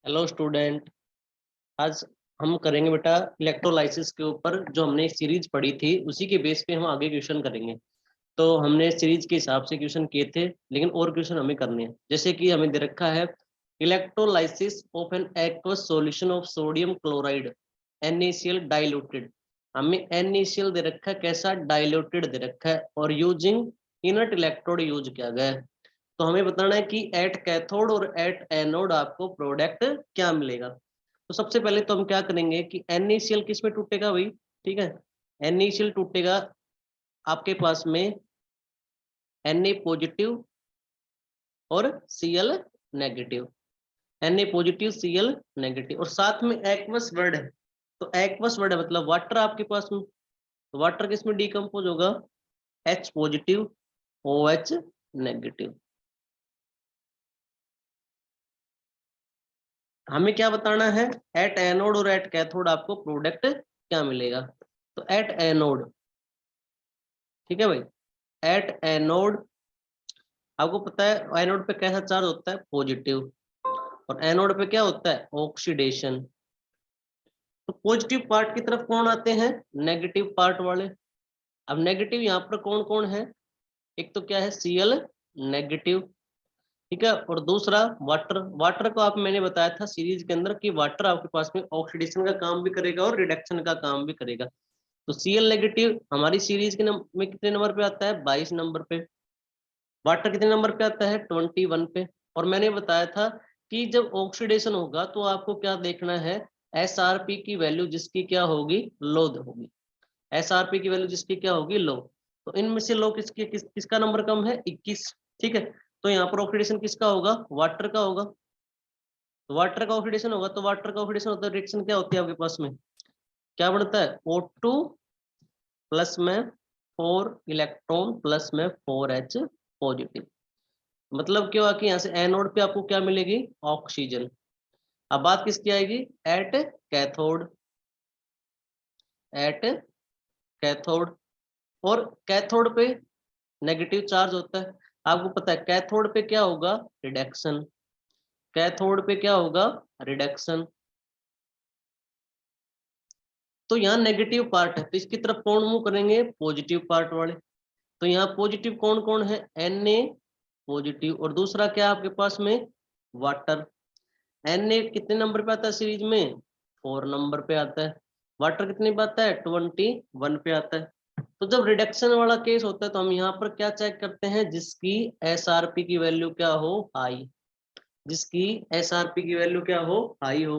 Hello student. आज हम करेंगे बेटा इलेक्ट्रोलाइसिस के ऊपर। जो हमने सीरीज पढ़ी थी उसी के बेस पे हम आगे क्वेश्चन करेंगे। तो हमने सीरीज के हिसाब से क्वेश्चन किए थे, लेकिन और क्वेश्चन हमें करने हैं। जैसे कि हमें दे रखा है electrolysis of an aqueous solution of sodium chloride NaCl diluted. हमें NaCl दे रखा है, कैसा डाइल्यूटेड दे रखा है, और यूजिंग इनर्ट इलेक्ट्रोड यूज किया गया है। तो हमें बताना है कि एट कैथोड और एट एनोड आपको प्रोडक्ट क्या मिलेगा। तो सबसे पहले तो हम क्या करेंगे कि NaCl किस में टूटेगा भाई। ठीक है, NaCl टूटेगा आपके पास में Na पॉजिटिव और Cl negative. Na positive Cl negative, और साथ में एक्वस वर्ड है। तो एक्वस वर्ड है मतलब वाटर आपके पास में। तो वाटर किस में डिकम्पोज होगा, H पॉजिटिव OH नेगेटिव। हमें क्या बताना है, एट एनोड और एट कैथोड आपको प्रोडक्ट क्या मिलेगा। तो एट एनोड, ठीक है भाई, एट एनोड आपको पता है एनोड पे कैसा चार्ज होता है, पॉजिटिव, और एनोड पे क्या होता है, ऑक्सीडेशन। तो पॉजिटिव पार्ट की तरफ कौन आते हैं, नेगेटिव पार्ट वाले। अब नेगेटिव यहाँ पर कौन कौन है, एक तो क्या है Cl नेगेटिव, ठीक है, और दूसरा वाटर। वाटर को आप मैंने बताया था सीरीज के अंदर कि वाटर आपके पास में ऑक्सीडेशन का काम भी करेगा और रिडक्शन का काम भी करेगा। तो Cl नेगेटिव हमारी सीरीज के में कितने नंबर पे आता है, 22 नंबर पे। वाटर कितने नंबर पे आता है, 21 पे। और मैंने बताया था कि जब ऑक्सीडेशन होगा तो आपको क्या देखना है, SRP की वैल्यू जिसकी क्या होगी, लो होगी। SRP की वैल्यू जिसकी क्या होगी, लो। तो इनमें से लो किसका नंबर कम है, 21। ठीक है, तो यहाँ पर ऑक्सीडेशन किसका होगा, वाटर का होगा। तो वाटर का ऑक्सीडेशन होगा, तो वाटर का ऑक्सीडेशन होता है, रिएक्शन क्या होती है आपके पास में, क्या बनता है, O2 प्लस में 4 इलेक्ट्रॉन प्लस में 4H पॉजिटिव। मतलब क्या हुआ कि यहाँ से एनोड पे आपको क्या मिलेगी, ऑक्सीजन। अब बात किसकी आएगी, एट कैथोड, एट कैथोड। और कैथोड पे नेगेटिव चार्ज होता है। आपको पता है कैथोड पे क्या होगा, रिडक्शन। कैथोड पे क्या होगा, रिडक्शन। तो यहाँ नेगेटिव पार्ट है, तो इसकी तरफ कौन मूव करेंगे, पॉजिटिव पार्ट वाले। तो यहाँ पॉजिटिव कौन कौन है, Na पॉजिटिव, और दूसरा क्या आपके पास में, वाटर। Na कितने नंबर पे आता है सीरीज में, 4 नंबर पे आता है। वाटर कितने पे आता है, 21 पे आता है। तो जब रिडक्शन वाला केस होता है तो हम यहाँ पर क्या चेक करते हैं, जिसकी SRP की वैल्यू क्या हो, हाई। जिसकी SRP की वैल्यू क्या हो, हाई हो।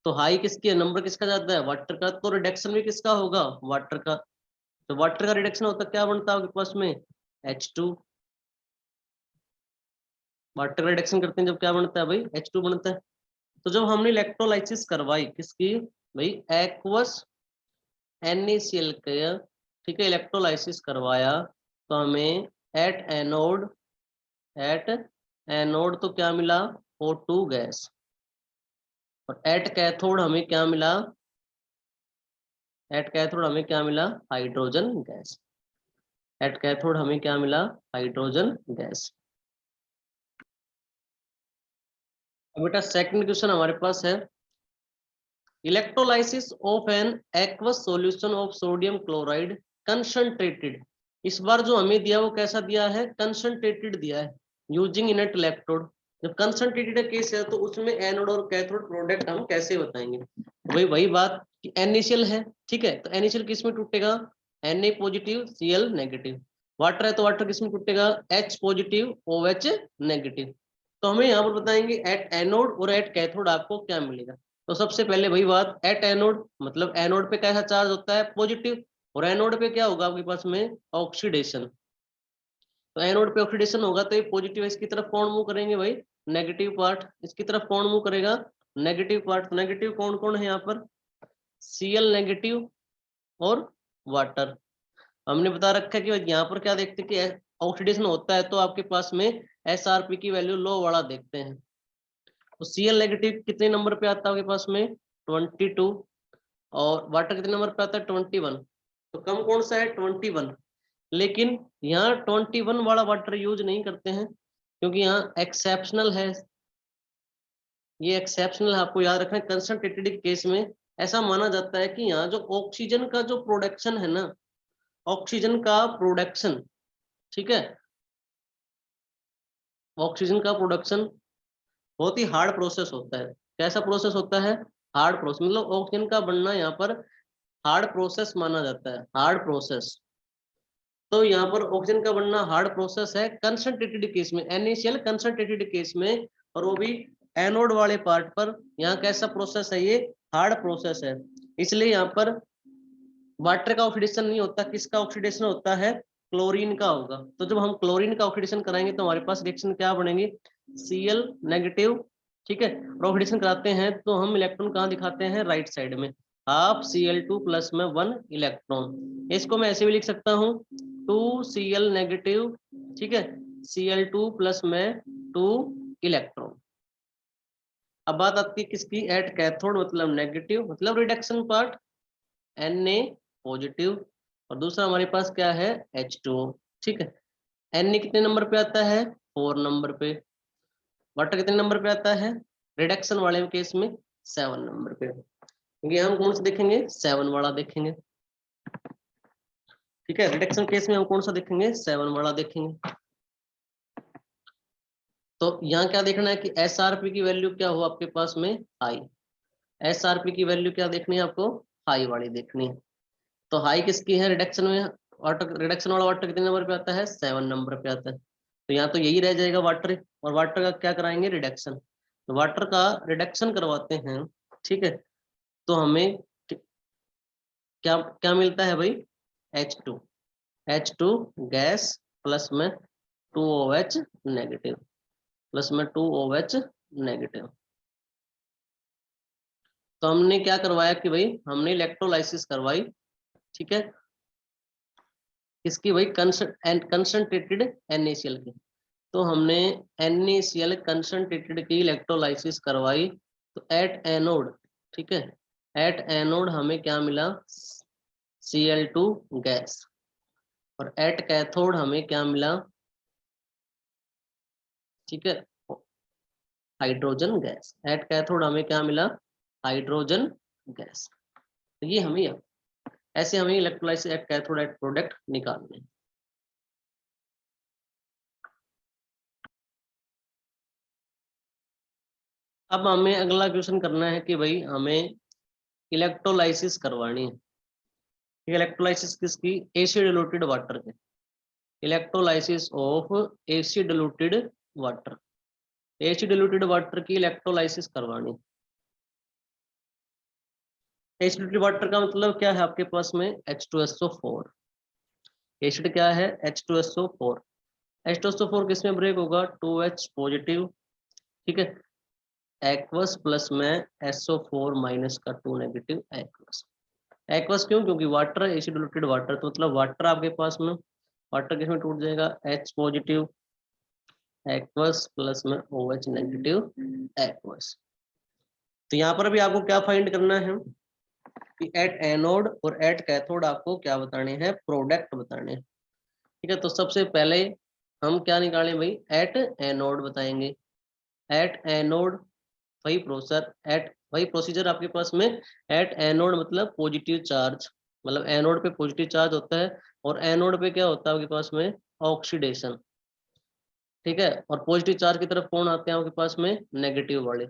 तो हाई किसकी है, नंबर किसका जाता है, वाटर का। तो रिडक्शन भी किसका होगा, वाटर का। तो वाटर का रिडक्शन होता है, क्या बनता है आपके पास में, H2। वाटर का रिडक्शन करते हैं जब क्या बनता है भाई, H2 बनता है। तो जब हमने इलेक्ट्रोलाइसिस करवाई किसकी, भाई एक्वस NaCl का, ठीक है, इलेक्ट्रोलाइसिस करवाया, तो हमें एट एनोड, एट एनोड तो क्या मिला, O2 गैस। और एट कैथोड हमें क्या मिला, एट कैथोड हमें क्या मिला, हाइड्रोजन गैस। एट कैथोड हमें क्या मिला, हाइड्रोजन गैस। अब बेटा सेकंड क्वेश्चन हमारे पास है, electrolysis of an aqueous solution of sodium chloride concentrated. इस बार जो हमें दिया वो कैसा दिया है, कंसंट्रेटेड दिया है, यूजिंग इनर्ट इलेक्ट्रोड। जब कंसंट्रेटेड केस है तो उसमें एनोड और कैथोड प्रोडक्ट हम कैसे बताएंगे। वही वही बात कि NaCl है, ठीक है, तो NaCl किस में टूटेगा, Na positive Cl negative. Water है तो वाटर किस में टूटेगा, H पॉजिटिव OH नेगेटिव। तो हमें यहाँ पर बताएंगे एट एनोड और एट कैथोड आपको क्या मिलेगा। तो सबसे पहले वही बात, एट एनोड मतलब एनोड पे कैसा चार्ज होता है, पॉजिटिव, और एनोड पे क्या होगा आपके पास में, ऑक्सीडेशन। तो एनोड पे ऑक्सीडेशन होगा तो ये पॉजिटिव है, इसकी तरफ कौन मूव करेंगे भाई, नेगेटिव पार्ट। इसकी तरफ कौन मूव करेगा, नेगेटिव पार्ट। नेगेटिव कौन कौन है यहाँ पर, Cl नेगेटिव और वाटर। हमने बता रखा है कि यहाँ पर क्या देखते हैं कि ऑक्सीडेशन होता है तो आपके पास में SRP की वैल्यू लो वाला देखते हैं। तो Cl नेगेटिव कितने नंबर पे आता है आपके पास में, 22, और वाटर कितने नंबर पे आता है, 21। तो कम कौन सा है, 21। लेकिन यहाँ 21 वाला वाटर यूज नहीं करते हैं, क्योंकि यहाँ एक्सेप्शनल है, ये एक्सेप्शनल आपको याद रखना है। कंसंट्रेटेड केस में ऐसा माना जाता है कि यहाँ जो ऑक्सीजन का जो प्रोडक्शन है ना, ऑक्सीजन का प्रोडक्शन, ठीक है, ऑक्सीजन का प्रोडक्शन बहुत ही हार्ड प्रोसेस होता है। कैसा प्रोसेस होता है? हार्ड प्रोसेस, मतलब ऑक्सीजन का बनना यहाँ पर हार्ड प्रोसेस माना जाता है, हार्ड प्रोसेस। तो यहाँ पर ऑक्सीजन का बनना हार्ड प्रोसेस है कंसंट्रेटेड केस में, NaCl कंसंट्रेटेड केस में, और वो भी एनोड वाले पार्ट पर। यहाँ कैसा प्रोसेस है? ये हार्ड प्रोसेस है। इसलिए यहाँ पर वाटर का ऑक्सीडेशन नहीं होता, किसका ऑक्सीडेशन होता है? क्लोरीन का होगा। तो जब हम क्लोरीन का ऑक्सीडेशन कराएंगे तो हमारे पास रिएक्शन क्या बनेगी? Cl नेगेटिव, ठीक है। और ऑक्सीडेशन कराते हैं तो हम इलेक्ट्रॉन कहाँ दिखाते हैं? राइट साइड में, हाफ Cl2 प्लस में 1 इलेक्ट्रॉन। इसको मैं ऐसे भी लिख सकता हूँ 2Cl नेगेटिव, ठीक है, Cl2 प्लस में 2 इलेक्ट्रॉन। अब बात आती है किसकी? एट कैथोड मतलब नेगेटिव, मतलब रिडक्शन पार्ट Na पॉजिटिव, और दूसरा हमारे पास क्या है? H2O, ठीक है। Na कितने नंबर पे आता है? 4 नंबर पे। वाटर कितने नंबर पे आता है? रिडक्शन वाले केस में 7 नंबर पे। क्योंकि हम कौन सा देखेंगे? 7 वाला देखेंगे, ठीक है। रिडक्शन केस में हम कौन सा देखेंगे? 7 वाला देखेंगे। तो यहाँ क्या देखना है कि SRP की वैल्यू क्या हो आपके पास में? हाई। SRP की वैल्यू क्या देखनी है आपको? हाई वाली देखनी है। तो हाई किसकी है रिडक्शन में? वाटर, रिडक्शन वाला वाटर कितने नंबर पे आता है? 7 नंबर पे आता है। तो यहाँ तो यही रह जाएगा वाटर, और वाटर का क्या कराएंगे? रिडक्शन। तो वाटर का रिडक्शन करवाते हैं, ठीक है। तो हमें क्या क्या मिलता है भाई? H2, H2 गैस प्लस में 2OH नेगेटिव, प्लस में 2OH नेगेटिव। तो हमने क्या करवाया कि भाई हमने इलेक्ट्रोलाइसिस करवाई, ठीक है, किसकी भाई? कंसंट्रेटेड NaCl की। तो हमने NaCl कंसंट्रेटेड की इलेक्ट्रोलाइसिस करवाई। तो एट एनोड, ठीक है, एट एनोड हमें क्या मिला? Cl2 gas. और एट कैथोड हमें क्या मिला? ठीक है, हाइड्रोजन गैस। एट कैथोड हमें क्या मिला? Hydrogen gas. तो ये हमें ऐसे हमें electrolysis at cathode at product निकालने हैं। अब हमें अगला क्वेश्चन करना है कि भाई हमें इलेक्ट्रोलाइसिस करवानी है। इलेक्ट्रोलाइसिस किसकी? एसिड डिलूटेड वाटर के। Electrolysis of acid diluted water. Acid diluted water की इलेक्ट्रोलाइसिस करवानी। एसिड डिलूटेड वाटर का मतलब क्या है आपके पास में? H2SO4। एसिड क्या है? H2SO4। H2SO4 किस में ब्रेक होगा? 2H पॉजिटिव, ठीक है, एक्वस प्लस में SO4 माइनस का 2 नेगेटिव एक्वस। एक्वस क्यों? क्योंकि वाटर, एसिड डिलूटेड वाटर, तो मतलब वाटर आपके पास में, वाटर किस में टूट जाएगा? H पॉजिटिव एक्वस प्लस में OH नेगेटिव एक्वस। तो यहाँ पर भी आपको क्या फाइंड करना है कि एट एनोड और एट कैथोड आपको क्या बताने हैं? प्रोडक्ट बताने हैं, ठीक है। तो सबसे पहले हम क्या निकालें भाई? एट एनोड बताएंगे। एट एनोड वही प्रोसेसर, एट वही प्रोसीजर आपके पास में। एट एनोड मतलब पॉजिटिव चार्ज, मतलब एनोड पे पॉजिटिव चार्ज होता है, और एनोड पे क्या होता है आपके पास में? ऑक्सीडेशन, ठीक है। और पॉजिटिव चार्ज की तरफ कौन आते हैं आपके पास में? नेगेटिव वाले।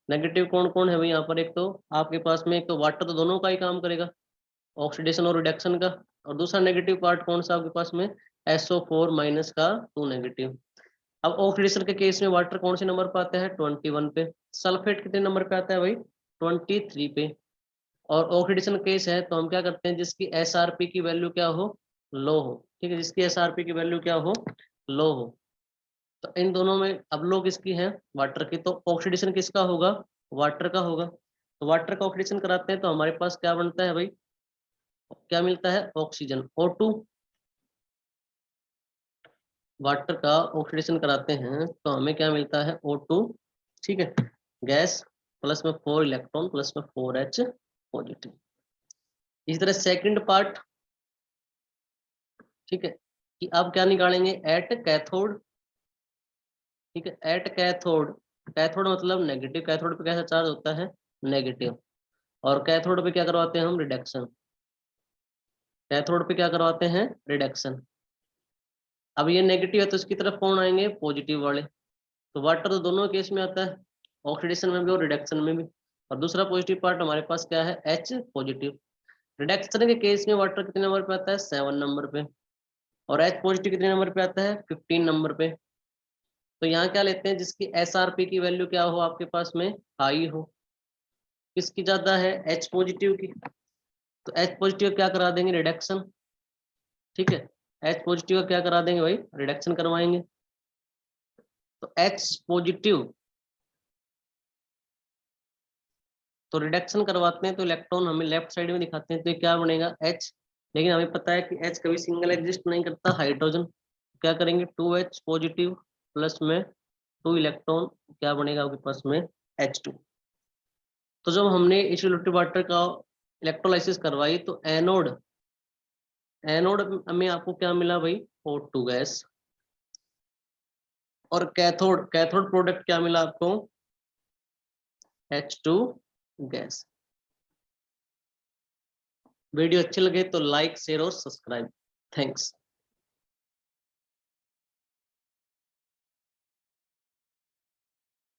नेगेटिव कौन कौन है भाई यहाँ पर? एक तो आपके पास में, एक तो वाटर तो दोनों का ही काम करेगा, ऑक्सीडेशन और रिडक्शन का। और दूसरा नेगेटिव पार्ट कौन सा आपके पास में? SO4 माइनस का 2 नेगेटिव। अब ऑक्सीडेशन के केस में वाटर कौन से नंबर पर आता है? 21 पे। सल्फेट कितने नंबर पे आता है भाई? 23 पे। और ऑक्सीडेशन केस है तो हम क्या करते हैं? जिसकी SRP की वैल्यू क्या हो? लो हो, ठीक है, जिसकी SRP की वैल्यू क्या हो? लो हो। तो इन दोनों में अब लो किसकी है? वाटर की। तो ऑक्सीडेशन किसका होगा? वाटर का होगा। तो वाटर का ऑक्सीडेशन कराते हैं तो हमारे पास क्या बनता है भाई? क्या मिलता है? Oxygen O2। वाटर का ऑक्सीडेशन कराते हैं तो हमें क्या मिलता है? O2, ठीक है, गैस प्लस में 4 इलेक्ट्रॉन प्लस में 4H पॉजिटिव। इसी तरह सेकंड पार्ट, ठीक है, कि अब क्या निकालेंगे? एट कैथोड, ठीक है, एट कैथोड कैथोड मतलब नेगेटिव, कैथोड पे कैसा चार्ज होता है, नेगेटिव। और कैथोड पे क्या करवाते हैं हम, रिडक्शन। कैथोड पे क्या करवाते हैं, रिडक्शन। अब ये नेगेटिव है तो इसकी तरफ कौन आएंगे, पॉजिटिव वाले। तो वाटर तो दोनों केस में आता है, ऑक्सीडेशन में भी और रिडक्शन में भी। और दूसरा पॉजिटिव पार्ट हमारे पास क्या है, H पॉजिटिव। रिडक्शन के केस में वाटर कितने नंबर पे आता है, 7 नंबर पे। और H पॉजिटिव कितने नंबर पे आता है, 15 नंबर पे। तो यहाँ क्या लेते हैं, जिसकी SRP की वैल्यू क्या हो आपके पास में, हाई हो। किसकी ज्यादा है, H पॉजिटिव की। तो H पॉजिटिव क्या करा देंगे, रिडक्शन। ठीक है, H पॉजिटिव का क्या करा देंगे भाई, रिडक्शन करवाएंगे। तो H पॉजिटिव तो रिडक्शन करवाते हैं तो इलेक्ट्रॉन हमें लेफ्ट साइड में दिखाते हैं, तो ये क्या बनेगा, H। लेकिन हमें पता है कि H कभी सिंगल एग्जिस्ट नहीं करता, हाइड्रोजन। क्या करेंगे, 2H पॉजिटिव प्लस में 2 इलेक्ट्रॉन, क्या बनेगा आपके पास में, H2। तो जब हमने इथेनॉल वाटर का इलेक्ट्रोलाइसिस करवाई तो एनोड, एनोड में आपको क्या मिला भाई, O2 गैस। और कैथोड, कैथोड प्रोडक्ट क्या मिला आपको, H2 गैस। वीडियो अच्छे लगे तो लाइक शेयर और सब्सक्राइब। थैंक्स।